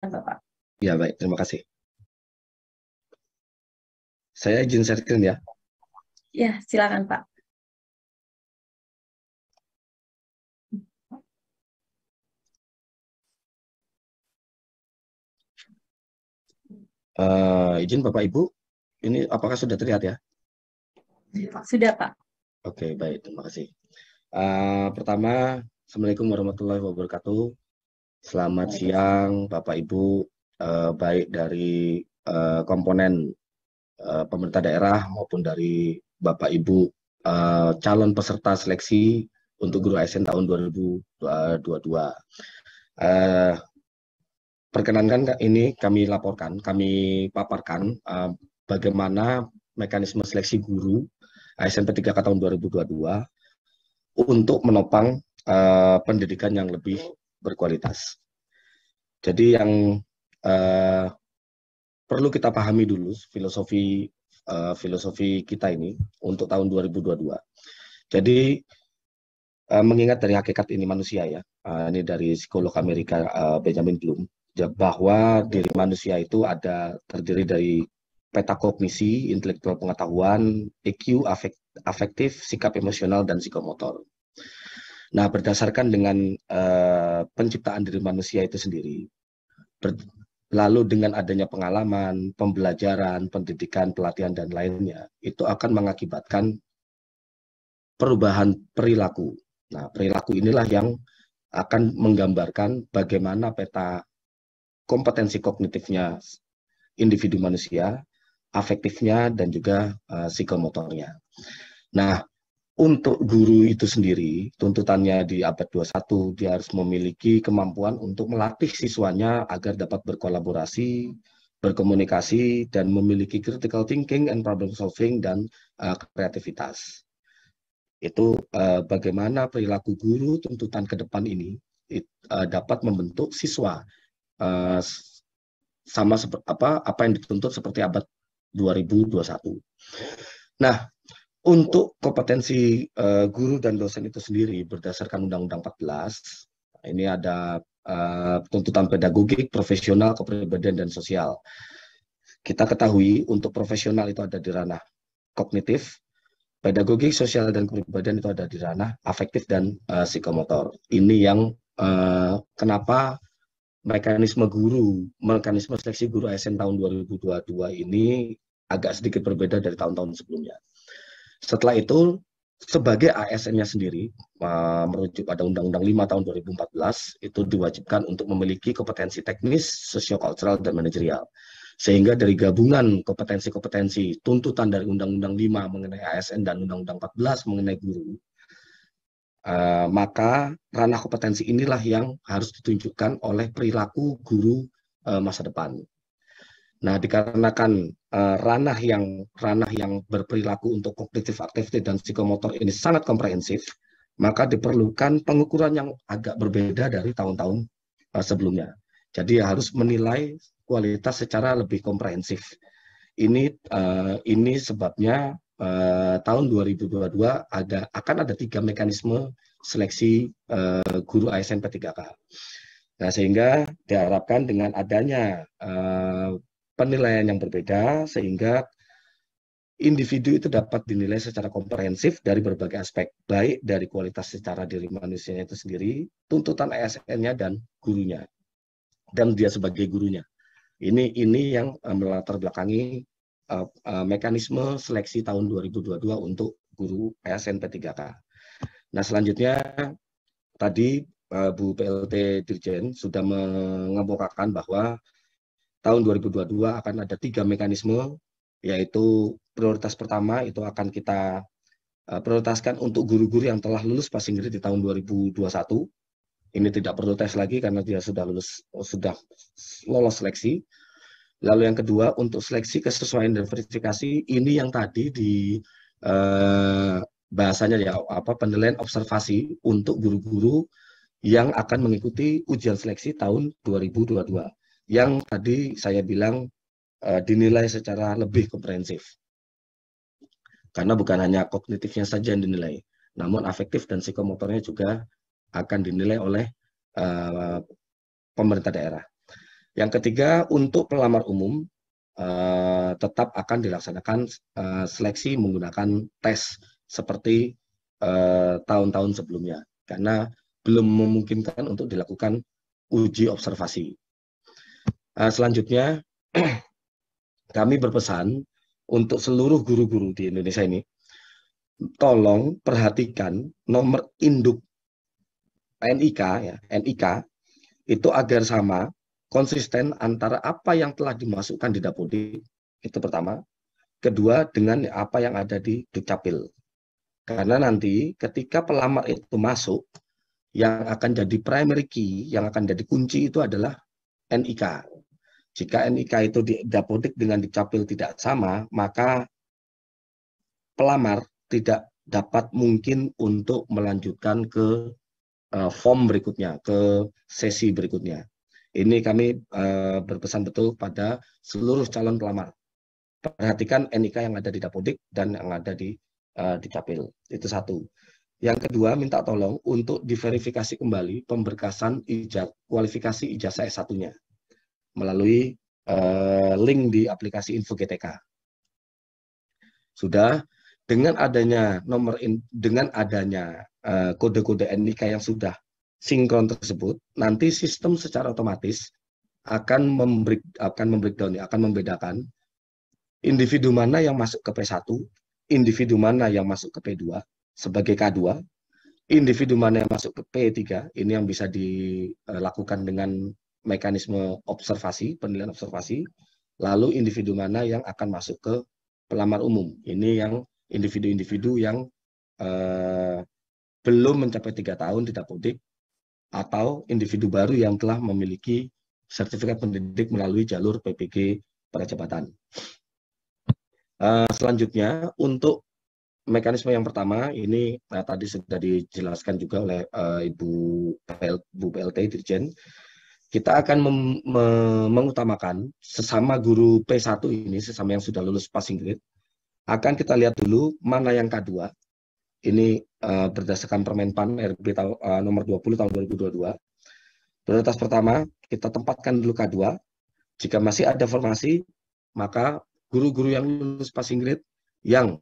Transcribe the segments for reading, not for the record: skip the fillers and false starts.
Bapak. Ya, baik. Terima kasih. Saya izin share screen ya. Ya, silakan Pak. Izin Bapak Ibu, ini apakah sudah terlihat ya? Sudah Pak. Oke, baik. Terima kasih. Pertama, Assalamualaikum warahmatullahi wabarakatuh. Selamat Waalaikumsalam. siang, Bapak Ibu, baik dari komponen pemerintah daerah maupun dari Bapak Ibu calon peserta seleksi untuk guru ASN tahun 2022. Eh, Perkenankan ini kami laporkan, kami paparkan bagaimana mekanisme seleksi guru ASN P3K tahun 2022 untuk menopang pendidikan yang lebih berkualitas. Jadi yang uh, perlu kita pahami dulu filosofi kita ini untuk tahun 2022. Jadi mengingat dari hakikat ini manusia ya, ini dari psikolog Amerika Benjamin Bloom, bahwa diri manusia itu terdiri dari peta kognisi, intelektual pengetahuan, EQ, afektif, sikap emosional, dan psikomotor. Nah, berdasarkan dengan penciptaan diri manusia itu sendiri, lalu dengan adanya pengalaman, pembelajaran, pendidikan, pelatihan, dan lainnya, itu akan mengakibatkan perubahan perilaku. Nah, perilaku inilah yang akan menggambarkan bagaimana peta kompetensi kognitifnya individu manusia, afektifnya, dan juga psikomotornya. Nah, untuk guru itu sendiri, tuntutannya di abad 21, dia harus memiliki kemampuan untuk melatih siswanya agar dapat berkolaborasi, berkomunikasi, dan memiliki critical thinking and problem solving dan kreativitas. Itu bagaimana perilaku guru tuntutan ke depan ini dapat membentuk siswa uh, sama seperti apa yang dituntut seperti abad 2021. Nah, untuk kompetensi guru dan dosen itu sendiri berdasarkan Undang-Undang 14, ini ada tuntutan pedagogik, profesional, kepribadian, dan sosial. Kita ketahui untuk profesional itu ada di ranah kognitif, pedagogik, sosial, dan kepribadian itu ada di ranah afektif dan psikomotor. Ini yang kenapa mekanisme seleksi guru ASN tahun 2022 ini agak sedikit berbeda dari tahun-tahun sebelumnya. Setelah itu, sebagai ASN-nya sendiri, merujuk pada Undang-Undang 5 tahun 2014, itu diwajibkan untuk memiliki kompetensi teknis, sosiokultural, dan manajerial. Sehingga dari gabungan kompetensi-kompetensi tuntutan dari Undang-Undang 5 mengenai ASN dan Undang-Undang 14 mengenai guru, maka ranah kompetensi inilah yang harus ditunjukkan oleh perilaku guru masa depan. Nah, dikarenakan ranah yang berperilaku untuk kognitif aktivitas dan psikomotor ini sangat komprehensif, maka diperlukan pengukuran yang agak berbeda dari tahun-tahun sebelumnya. Jadi harus menilai kualitas secara lebih komprehensif. Ini sebabnya tahun 2022 akan ada 3 mekanisme seleksi guru ASN P3K. Nah, sehingga diharapkan dengan adanya penilaian yang berbeda, sehingga individu itu dapat dinilai secara komprehensif dari berbagai aspek, baik dari kualitas secara diri manusianya itu sendiri, tuntutan ASN-nya, dan gurunya, dan dia sebagai gurunya. Ini yang melatar belakangi mekanisme seleksi tahun 2022 untuk guru ASN P3K. Nah, selanjutnya tadi Bu PLT Dirjen sudah mengemukakan bahwa tahun 2022 akan ada 3 mekanisme, yaitu prioritas pertama itu akan kita prioritaskan untuk guru-guru yang telah lulus passing grade di tahun 2021. Ini tidak perlu tes lagi karena dia sudah lolos seleksi. Lalu yang kedua, untuk seleksi kesesuaian dan verifikasi, ini yang tadi di bahasanya ya penilaian observasi untuk guru-guru yang akan mengikuti ujian seleksi tahun 2022. Yang tadi saya bilang dinilai secara lebih komprehensif. Karena bukan hanya kognitifnya saja yang dinilai, namun afektif dan psikomotornya juga akan dinilai oleh pemerintah daerah. Yang ketiga, untuk pelamar umum tetap akan dilaksanakan seleksi menggunakan tes seperti tahun-tahun sebelumnya, karena belum memungkinkan untuk dilakukan uji observasi. Selanjutnya, kami berpesan untuk seluruh guru-guru di Indonesia ini, tolong perhatikan nomor induk NIK, ya, NIK itu agar sama, konsisten antara apa yang telah dimasukkan di Dapodik, itu pertama. Kedua, dengan apa yang ada di Dukcapil. Karena nanti ketika pelamar itu masuk, yang akan jadi primary key, yang akan jadi kunci itu adalah NIK. Jika NIK itu di Dapodik dengan Dukcapil tidak sama, maka pelamar tidak dapat mungkin untuk melanjutkan ke form berikutnya, ke sesi berikutnya. Ini kami berpesan betul pada seluruh calon pelamar. Perhatikan NIK yang ada di Dapodik dan yang ada di Dukcapil. Itu satu. Yang kedua, minta tolong untuk diverifikasi kembali pemberkasan kualifikasi ijazah S1-nya melalui link di aplikasi Info GTK. Sudah, dengan adanya kode-kode NIK yang sudah sinkron tersebut, nanti sistem secara otomatis akan membedakan individu mana yang masuk ke P1, individu mana yang masuk ke P2 sebagai K2, individu mana yang masuk ke P3, ini yang bisa dilakukan dengan mekanisme observasi, penilaian observasi, lalu individu mana yang akan masuk ke pelamar umum. Ini yang individu-individu yang belum mencapai 3 tahun di Dapodik, atau individu baru yang telah memiliki sertifikat pendidik melalui jalur PPG percepatan. Selanjutnya, untuk mekanisme yang pertama, ini tadi sudah dijelaskan juga oleh Ibu PLT Dirjen. Kita akan mengutamakan sesama guru P1 ini, sesama yang sudah lulus passing grade, akan kita lihat dulu mana yang K2. Ini berdasarkan Permenpan RB nomor 20 tahun 2022. Prioritas pertama, kita tempatkan dulu K2. Jika masih ada formasi, maka guru-guru yang lulus passing grade yang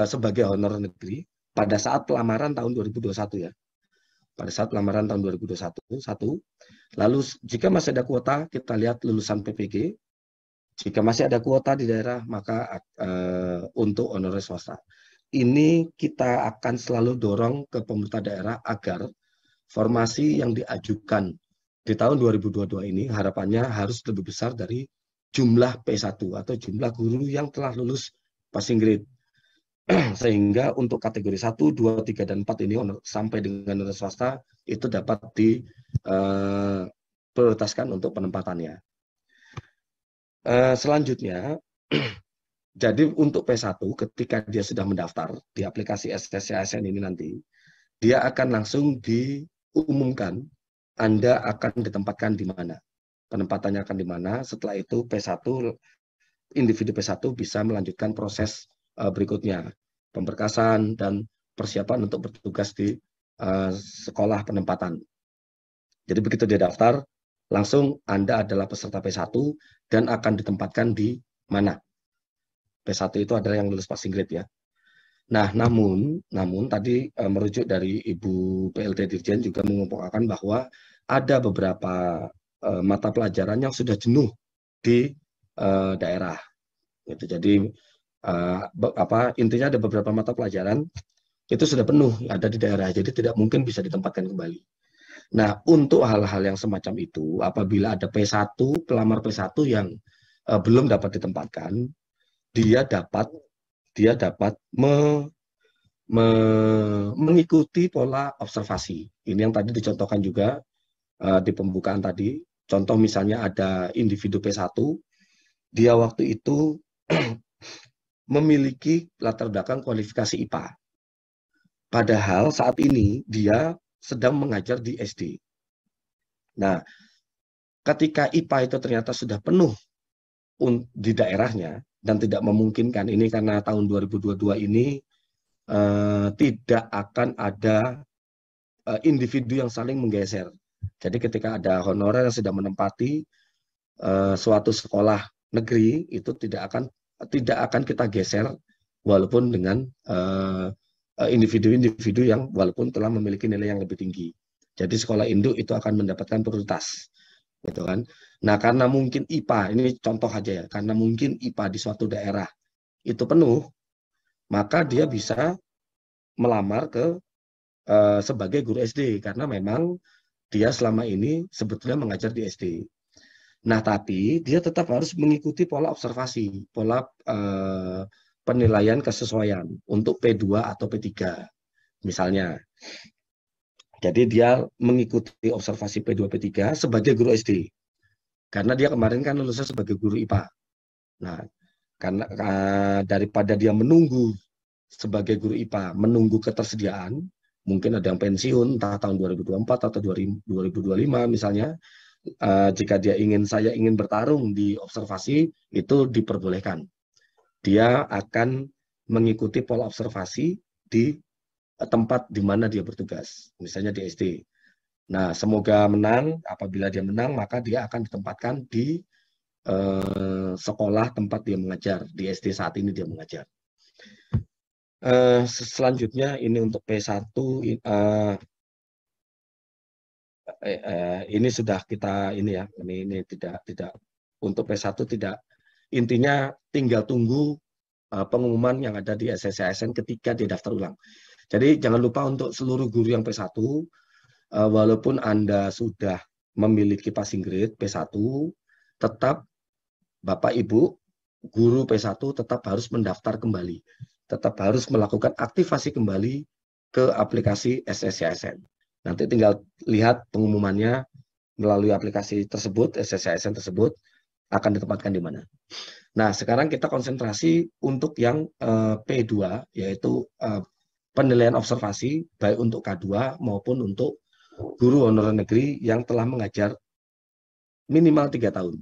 sebagai honor negeri pada saat pelamaran tahun 2021 ya. Pada saat pelamaran tahun 2021, satu. Lalu jika masih ada kuota, kita lihat lulusan PPG. Jika masih ada kuota di daerah, maka untuk honorer swasta. Ini kita akan selalu dorong ke pemerintah daerah agar formasi yang diajukan di tahun 2022 ini harapannya harus lebih besar dari jumlah P1 atau jumlah guru yang telah lulus passing grade. Sehingga untuk kategori 1, 2, 3, dan 4 ini sampai dengan honorer swasta itu dapat diprioritaskan untuk penempatannya. Selanjutnya, jadi untuk P1 ketika dia sudah mendaftar di aplikasi SSCASN ini nanti, dia akan langsung diumumkan Anda akan ditempatkan di mana. Penempatannya akan di mana, setelah itu P1, individu P1 bisa melanjutkan proses berikutnya, pemberkasan dan persiapan untuk bertugas di sekolah penempatan. Jadi begitu dia daftar, langsung Anda adalah peserta P1 dan akan ditempatkan di mana. P1 itu adalah yang lulus passing grade ya. Nah, namun tadi merujuk dari Ibu PLT Dirjen juga mengemukakan bahwa ada beberapa mata pelajaran yang sudah jenuh di daerah. Gitu. Jadi intinya ada beberapa mata pelajaran itu sudah penuh ada di daerah, jadi tidak mungkin bisa ditempatkan kembali. Nah, untuk hal-hal yang semacam itu, apabila ada P1, pelamar P1 yang belum dapat ditempatkan, dia dapat mengikuti pola observasi. Ini yang tadi dicontohkan juga di pembukaan tadi. Contoh misalnya ada individu P1, dia waktu itu memiliki latar belakang kualifikasi IPA. Padahal saat ini dia sedang mengajar di SD. Nah, ketika IPA itu ternyata sudah penuh di daerahnya, dan tidak memungkinkan ini karena tahun 2022 ini tidak akan ada individu yang saling menggeser. Jadi ketika ada honorer yang sudah menempati, suatu sekolah negeri itu tidak akan kita geser walaupun dengan individu-individu yang walaupun telah memiliki nilai yang lebih tinggi. Jadi sekolah induk itu akan mendapatkan prioritas, gitu kan. Nah, karena mungkin IPA, ini contoh aja ya, karena mungkin IPA di suatu daerah itu penuh, maka dia bisa melamar ke sebagai guru SD karena memang dia selama ini sebetulnya mengajar di SD. Nah, tapi dia tetap harus mengikuti pola observasi, pola penilaian kesesuaian untuk P2 atau P3 misalnya. Jadi dia mengikuti observasi P2 P3 sebagai guru SD. Karena dia kemarin kan lulusnya sebagai guru IPA. Nah, karena daripada dia menunggu sebagai guru IPA, menunggu ketersediaan, mungkin ada yang pensiun entah tahun 2024 atau 2025 misalnya, jika saya ingin bertarung di observasi, itu diperbolehkan. Dia akan mengikuti pola observasi di tempat di mana dia bertugas, misalnya di SD. Nah, semoga menang. Apabila dia menang, maka dia akan ditempatkan di sekolah tempat dia mengajar, di SD saat ini dia mengajar. Selanjutnya ini untuk P1, ini sudah kita ini ya, ini tidak untuk P1 tidak, intinya tinggal tunggu pengumuman yang ada di SSCSN ketika dia daftar ulang. Jadi jangan lupa untuk seluruh guru yang P1, walaupun Anda sudah memiliki passing grade P1, tetap Bapak Ibu guru P1 tetap harus mendaftar kembali, tetap harus melakukan aktivasi kembali ke aplikasi SSCSN. Nanti tinggal lihat pengumumannya melalui aplikasi tersebut, SSCSN tersebut akan ditempatkan di mana. Nah, sekarang kita konsentrasi untuk yang P2, yaitu penilaian observasi, baik untuk K2 maupun untuk guru honorer negeri yang telah mengajar minimal 3 tahun.